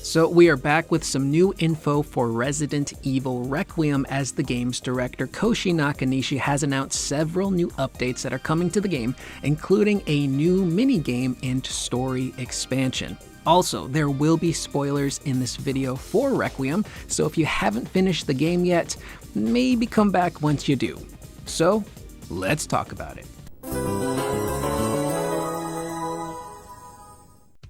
So we are back with some new info for Resident Evil Requiem, as the game's director Koshi Nakanishi has announced several new updates that are coming to the game, including a new minigame and story expansion. Also, there will be spoilers in this video for Requiem, so if you haven't finished the game yet, maybe come back once you do. So, let's talk about it.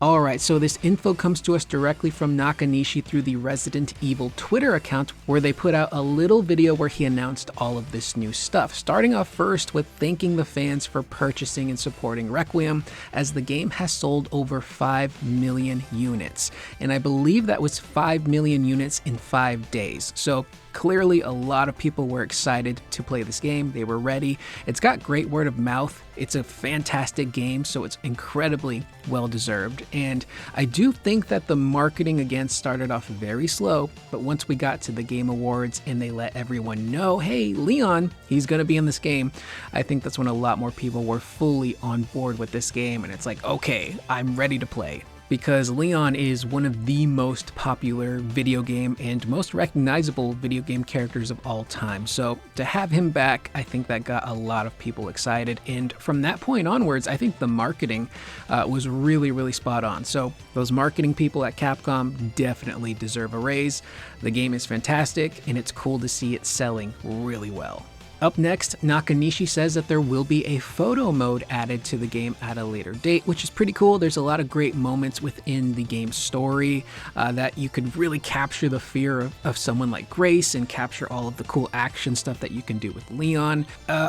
Alright, so this info comes to us directly from Nakanishi through the Resident Evil Twitter account, where they put out a little video where he announced all of this new stuff. Starting off first with thanking the fans for purchasing and supporting Requiem, as the game has sold over 5 million units. And I believe that was 5 million units in 5 days. So clearly a lot of people were excited to play this game. They were ready. It's got great word of mouth. It's a fantastic game, so it's incredibly well deserved. And I do think that the marketing again started off very slow, but once we got to the Game Awards and they let everyone know, hey, Leon, he's going to be in this game, I think that's when a lot more people were fully on board with this game, and it's like, okay, I'm ready to play. Because Leon is one of the most popular video game and most recognizable video game characters of all time. So to have him back, I think that got a lot of people excited. And from that point onwards, I think the marketing was really spot on. So those marketing people at Capcom definitely deserve a raise. The game is fantastic, and it's cool to see it selling really well. Up next, Nakanishi says that there will be a photo mode added to the game at a later date, which is pretty cool. There's a lot of great moments within the game's story that you could really capture the fear of someone like Grace and capture all of the cool action stuff that you can do with Leon.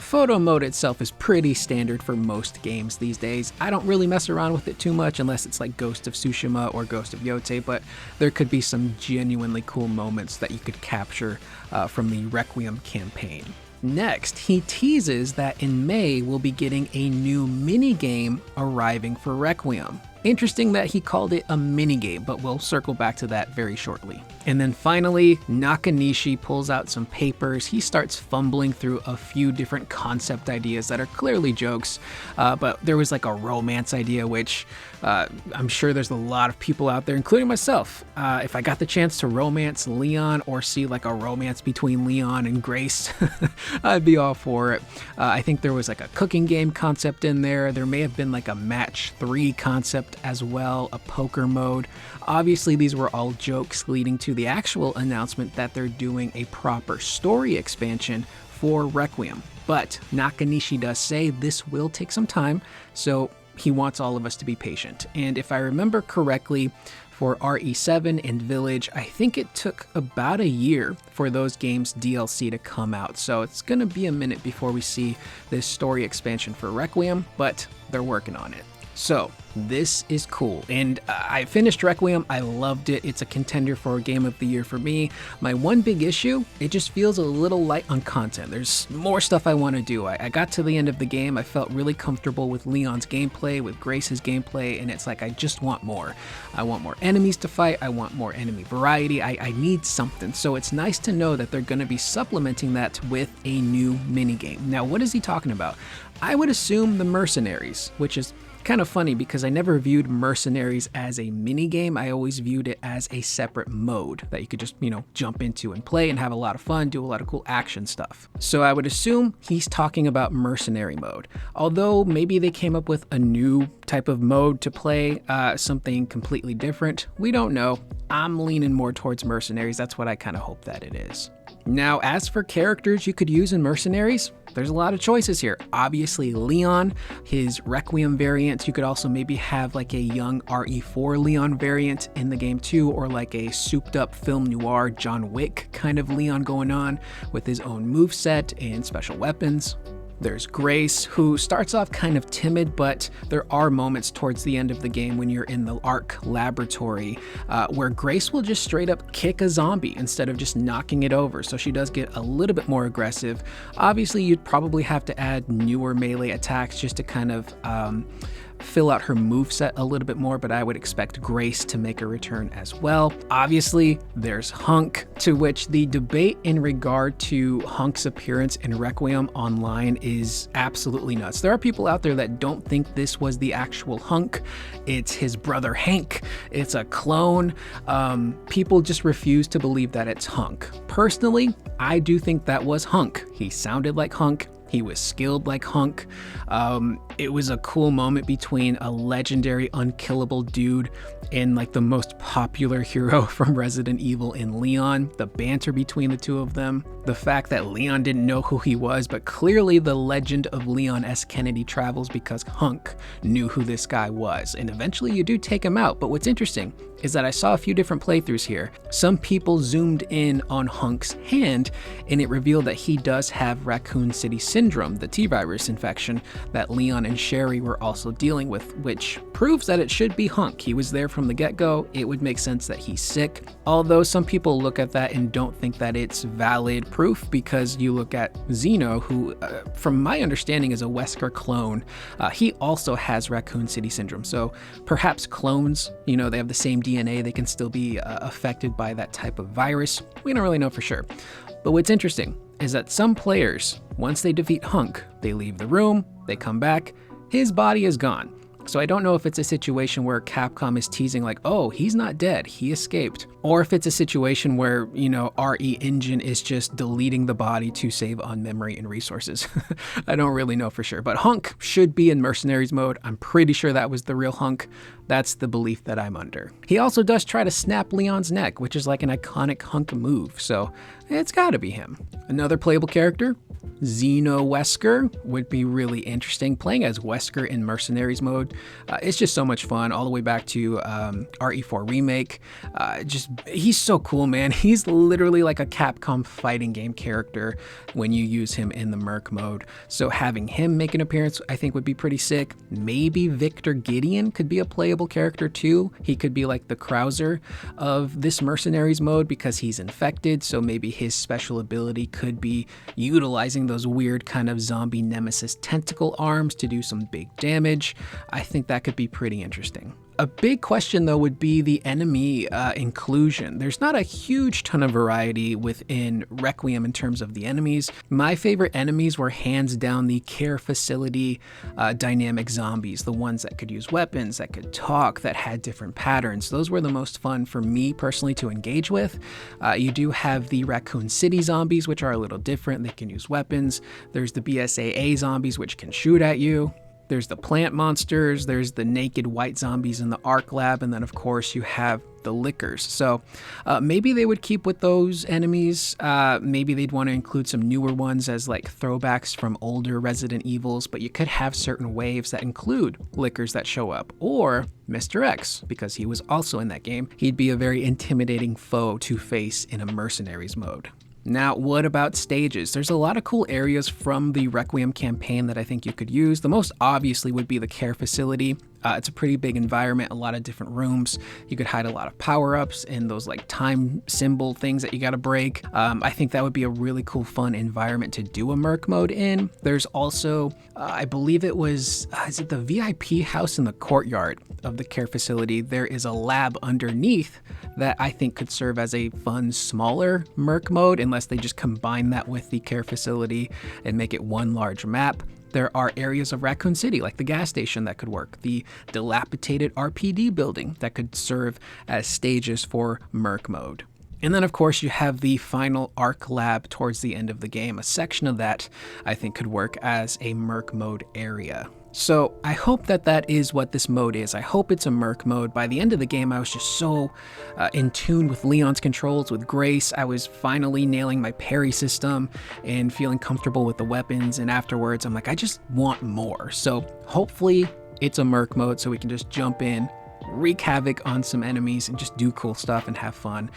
Photo mode itself is pretty standard for most games these days. I don't really mess around with it too much unless it's like Ghost of Tsushima or Ghost of Yotei, but there could be some genuinely cool moments that you could capture from the Requiem campaign. Next, he teases that in May we'll be getting a new minigame arriving for Requiem. Interesting that he called it a minigame, but we'll circle back to that very shortly. And then finally, Nakanishi pulls out some papers. He starts fumbling through a few different concept ideas that are clearly jokes, but there was like a romance idea, which I'm sure there's a lot of people out there, including myself. If I got the chance to romance Leon or see like a romance between Leon and Grace, I'd be all for it. I think there was like a cooking game concept in there. There may have been like a match 3 concept as well, a poker mode. Obviously, these were all jokes leading to the actual announcement that they're doing a proper story expansion for Requiem. But Nakanishi does say this will take some time, so he wants all of us to be patient. And if I remember correctly, for RE7 and Village, I think it took about a year for those games' DLC to come out. So it's going to be a minute before we see this story expansion for Requiem, but they're working on it. So this is cool, and I finished Requiem. I loved it. It's a contender for a game of the year for me. My one big issue, it just feels a little light on content. There's more stuff I want to do. I got to the end of the game. I felt really comfortable with Leon's gameplay, with Grace's gameplay, and it's like I just want more. I want more enemies to fight. I want more enemy variety. I need something. So it's nice to know that they're going to be supplementing that with a new minigame. Now, what is he talking about? I would assume the Mercenaries, which is kind of funny because I never viewed Mercenaries as a minigame. I always viewed it as a separate mode that you could just, jump into and play and have a lot of fun, do a lot of cool action stuff. So I would assume he's talking about Mercenary mode. Although maybe they came up with a new type of mode to play, something completely different. We don't know. I'm leaning more towards Mercenaries. That's what I kind of hope that it is. Now, as for characters you could use in Mercenaries, there's a lot of choices here. Obviously, Leon, his Requiem variant. You could also maybe have like a young RE4 Leon variant in the game too, or like a souped up film noir John Wick kind of Leon going on with his own moveset and special weapons. There's Grace, who starts off kind of timid, but there are moments towards the end of the game when you're in the Ark laboratory where Grace will just straight up kick a zombie instead of just knocking it over. So she does get a little bit more aggressive. Obviously, you'd probably have to add newer melee attacks just to kind of fill out her moveset a little bit more, but I would expect Grace to make a return as well. Obviously, there's Hunk, to which the debate in regard to Hunk's appearance in Requiem online is absolutely nuts. There are people out there that don't think this was the actual Hunk. It's his brother Hank. It's a clone. People just refuse to believe that it's Hunk. Personally, I do think that was Hunk. He sounded like Hunk. He was skilled like Hunk. It was a cool moment between a legendary unkillable dude and like the most popular hero from Resident Evil in Leon. The banter between the two of them. The fact that Leon didn't know who he was, but clearly the legend of Leon S. Kennedy travels because Hunk knew who this guy was. And eventually you do take him out. But what's interesting is that I saw a few different playthroughs here. Some people zoomed in on Hunk's hand and it revealed that he does have Raccoon City Syndrome, the T-virus infection that Leon and Sherry were also dealing with, which proves that it should be Hunk. He was there from the get-go. It would make sense that he's sick. Although some people look at that and don't think that it's valid proof, because you look at Zeno, who from my understanding is a Wesker clone. He also has Raccoon City Syndrome. So perhaps clones, you know, they have the same DNA, they can still be affected by that type of virus. We don't really know for sure. But what's interesting is that some players, once they defeat Hunk, they leave the room, they come back, his body is gone. So I don't know if it's a situation where Capcom is teasing like, oh, he's not dead, he escaped. Or if it's a situation where, you know, RE Engine is just deleting the body to save on memory and resources. I don't really know for sure, but Hunk should be in Mercenaries mode. I'm pretty sure that was the real Hunk. That's the belief that I'm under. He also does try to snap Leon's neck, which is like an iconic Hunk move, so it's gotta be him. Another playable character, Zeno Wesker, would be really interesting. Playing as Wesker in Mercenaries mode, it's just so much fun, all the way back to RE4 Remake. He's so cool, man. He's literally like a Capcom fighting game character when you use him in the Merc mode. So having him make an appearance, I think would be pretty sick. Maybe Victor Gideon could be a playable character too. He could be like the Krauser of this Mercenaries mode because he's infected, so maybe his special ability could be utilizing those weird kind of zombie nemesis tentacle arms to do some big damage. I think that could be pretty interesting. A big question though would be the enemy inclusion. There's not a huge ton of variety within Requiem in terms of the enemies. My favorite enemies were hands down the care facility dynamic zombies, the ones that could use weapons, that could talk, that had different patterns. Those were the most fun for me personally to engage with. You do have the Raccoon City zombies, which are a little different. They can use weapons. There's the BSAA zombies, which can shoot at you. There's the plant monsters, there's the naked white zombies in the Arc Lab, and then of course you have the Lickers. So maybe they would keep with those enemies. Maybe they'd want to include some newer ones as like throwbacks from older Resident Evils, but you could have certain waves that include Lickers that show up, or Mr.X, because he was also in that game. He'd be a very intimidating foe to face in a Mercenaries mode. Now, what about stages? There's a lot of cool areas from the Requiem campaign that I think you could use. The most obviously would be the care facility. It's a pretty big environment, a lot of different rooms. You could hide a lot of power-ups and those like time symbol things that you gotta break. I think that would be a really cool, fun environment to do a Merc mode in. There's also, I believe it was, is it the VIP house in the courtyard of the care facility? There is a lab underneath that I think could serve as a fun, smaller Merc mode, unless they just combine that with the care facility and make it one large map. There are areas of Raccoon City, like the gas station, that could work. The dilapidated RPD building that could serve as stages for Merc mode. And then, of course, you have the final Arc Lab towards the end of the game. A section of that, I think, could work as a Merc mode area. So I hope that that is what this mode is. I hope it's a Merc mode. By the end of the game, I was just so in tune with Leon's controls, with Grace. I was finally nailing my parry system and feeling comfortable with the weapons. And afterwards, I'm like, I just want more. So hopefully it's a Merc mode so we can just jump in, wreak havoc on some enemies, and just do cool stuff and have fun.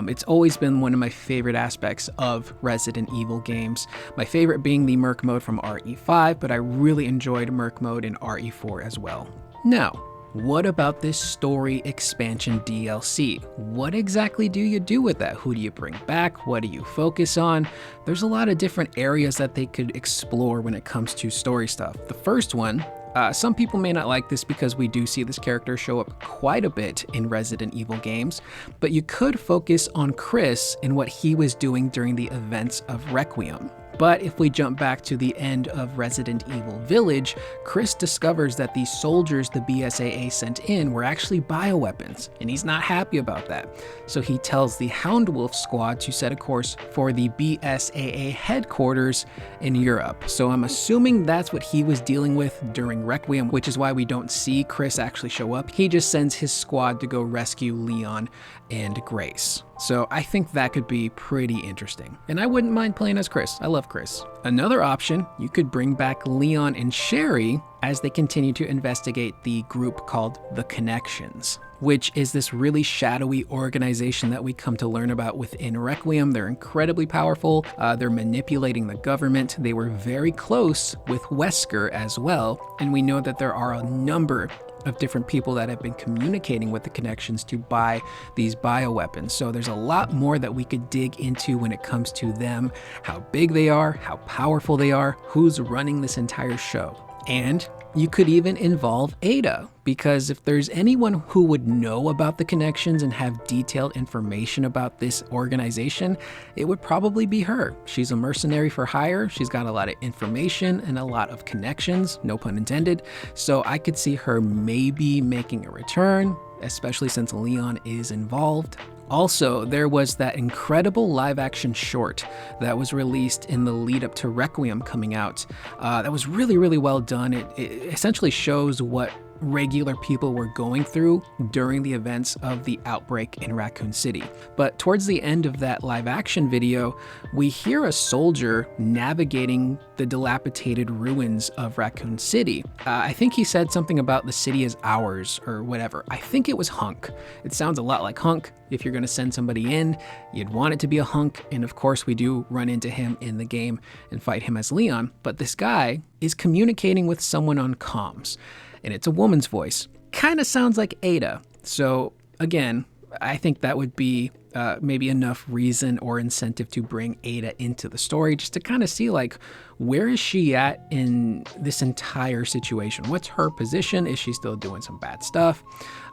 It's always been one of my favorite aspects of Resident Evil games. My favorite being the Merc mode from RE5, but I really enjoyed Merc mode in RE4 as well. Now, what about this story expansion DLC? What exactly do you do with that? Who do you bring back? What do you focus on? There's a lot of different areas that they could explore when it comes to story stuff. The first one Some people may not like this because we do see this character show up quite a bit in Resident Evil games, but you could focus on Chris and what he was doing during the events of Requiem. But if we jump back to the end of Resident Evil Village, Chris discovers that these soldiers the BSAA sent in were actually bioweapons, and he's not happy about that. So he tells the Houndwolf squad to set a course for the BSAA headquarters in Europe. So I'm assuming that's what he was dealing with during Requiem, which is why we don't see Chris actually show up. He just sends his squad to go rescue Leon and Grace. So I think that could be pretty interesting. And I wouldn't mind playing as Chris. I love Chris. Another option, you could bring back Leon and Sherry as they continue to investigate the group called The Connections, which is this really shadowy organization that we come to learn about within Requiem. They're incredibly powerful. They're manipulating the government. They were very close with Wesker as well. And we know that there are a number of different people that have been communicating with the Connections to buy these bioweapons. So there's a lot more that we could dig into when it comes to them, how big they are, how powerful they are, who's running this entire show. And you could even involve Ada, because if there's anyone who would know about the Connections and have detailed information about this organization, it would probably be her. She's a mercenary for hire. She's got a lot of information and a lot of connections, no pun intended. So I could see her maybe making a return, especially since Leon is involved. Also, there was that incredible live-action short that was released in the lead-up to Requiem coming out. That was really, really well done. It essentially shows what regular people were going through during the events of the outbreak in Raccoon City. But towards the end of that live action video, we hear a soldier navigating the dilapidated ruins of Raccoon City. I think he said something about the city is ours or whatever. I think it was Hunk. It sounds a lot like Hunk. If you're going to send somebody in, you'd want it to be a Hunk. And of course, we do run into him in the game and fight him as Leon. But this guy is communicating with someone on comms, and it's a woman's voice. Kind of sounds like Ada. So again, I think that would be maybe enough reason or incentive to bring Ada into the story, just to kind of see, like, where is she at in this entire situation? What's her position? Is she still doing some bad stuff?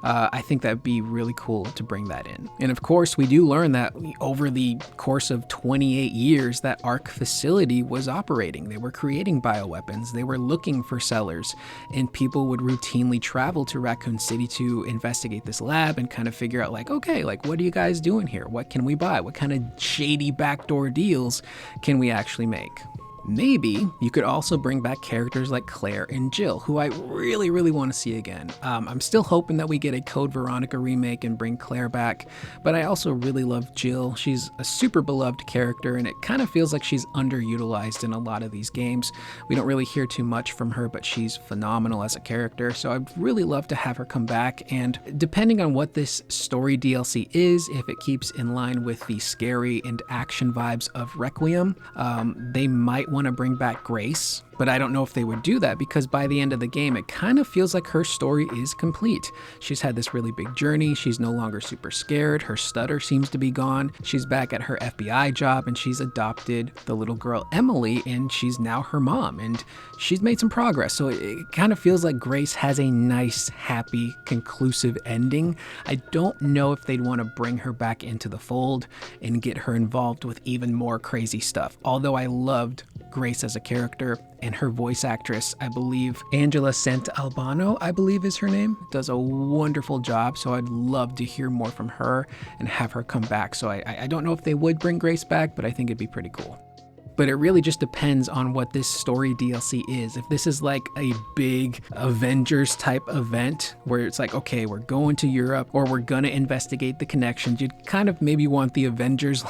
I think that'd be really cool to bring that in. And of course, we do learn that over the course of 28 years, that ARC facility was operating. They were creating bioweapons. They were looking for sellers, and people would routinely travel to Raccoon City to investigate this lab and kind of figure out, like, okay, like, what are you guys doing here? What can we buy? What kind of shady backdoor deals can we actually make? Maybe you could also bring back characters like Claire and Jill, who I really, really want to see again. I'm still hoping that we get a Code Veronica remake and bring Claire back, but I also really love Jill. She's a super beloved character, and it kind of feels like she's underutilized in a lot of these games. We don't really hear too much from her, but she's phenomenal as a character, so I'd really love to have her come back. And depending on what this story DLC is, if it keeps in line with the scary and action vibes of Requiem, they might want to bring back Grace, but I don't know if they would do that, because by the end of the game, it kind of feels like her story is complete. She's had this really big journey. She's no longer super scared. Her stutter seems to be gone. She's back at her FBI job, and she's adopted the little girl Emily, and she's now her mom, and she's made some progress. So it kind of feels like Grace has a nice, happy, conclusive ending. I don't know if they'd want to bring her back into the fold and get her involved with even more crazy stuff. Although I loved Grace as a character, and her voice actress, I believe Angela Sant'Albano, I believe is her name, does a wonderful job. So I'd love to hear more from her and have her come back. So I don't know if they would bring Grace back, but I think it'd be pretty cool. But it really just depends on what this story DLC is. If this is like a big Avengers type event where it's like, okay, we're going to Europe, or we're gonna investigate the Connections, you'd kind of maybe want the Avengers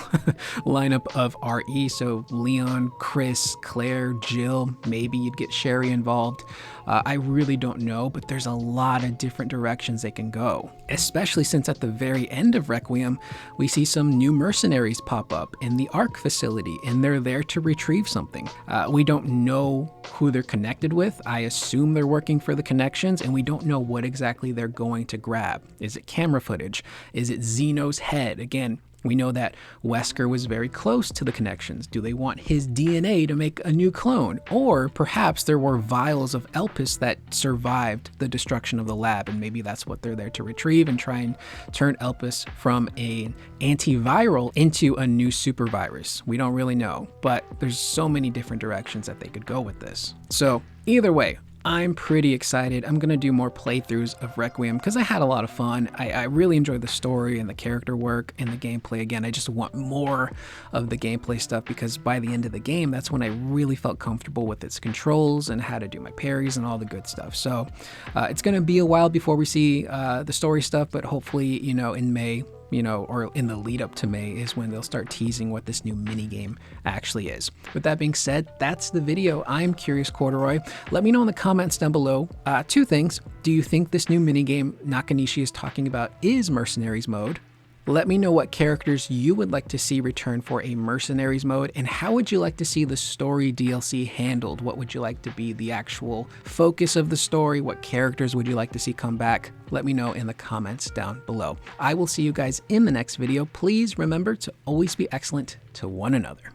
lineup of RE. So Leon, Chris, Claire, Jill, maybe you'd get Sherry involved. I really don't know, but there's a lot of different directions they can go, especially since at the very end of Requiem, we see some new mercenaries pop up in the ARC facility, and they're there to retrieve something. We don't know who they're connected with. I assume they're working for the Connections, and we don't know what exactly they're going to grab. Is it camera footage? Is it Xeno's head? Again, We know that Wesker was very close to the connections. Do they want his DNA to make a new clone? Or perhaps there were vials of Elpis that survived the destruction of the lab, and maybe that's what they're there to retrieve and try and turn Elpis from an antiviral into a new super virus. We don't really know, but there's so many different directions that they could go with this. So either way, I'm pretty excited. I'm going to do more playthroughs of Requiem because I had a lot of fun. I really enjoyed the story and the character work and the gameplay. Again, I just want more of the gameplay stuff because by the end of the game, that's when I really felt comfortable with its controls and how to do my parries and all the good stuff. So it's going to be a while before we see the story stuff, but hopefully, in May, or in the lead up to May is when they'll start teasing what this new minigame actually is. With that being said, that's the video. I'm Curious Corduroy. Let me know in the comments down below. Two things. Do you think this new minigame Nakanishi is talking about is Mercenaries mode? Let me know what characters you would like to see return for a Mercenaries mode, and how would you like to see the story DLC handled? What would you like to be the actual focus of the story? What characters would you like to see come back? Let me know in the comments down below. I will see you guys in the next video. Please remember to always be excellent to one another.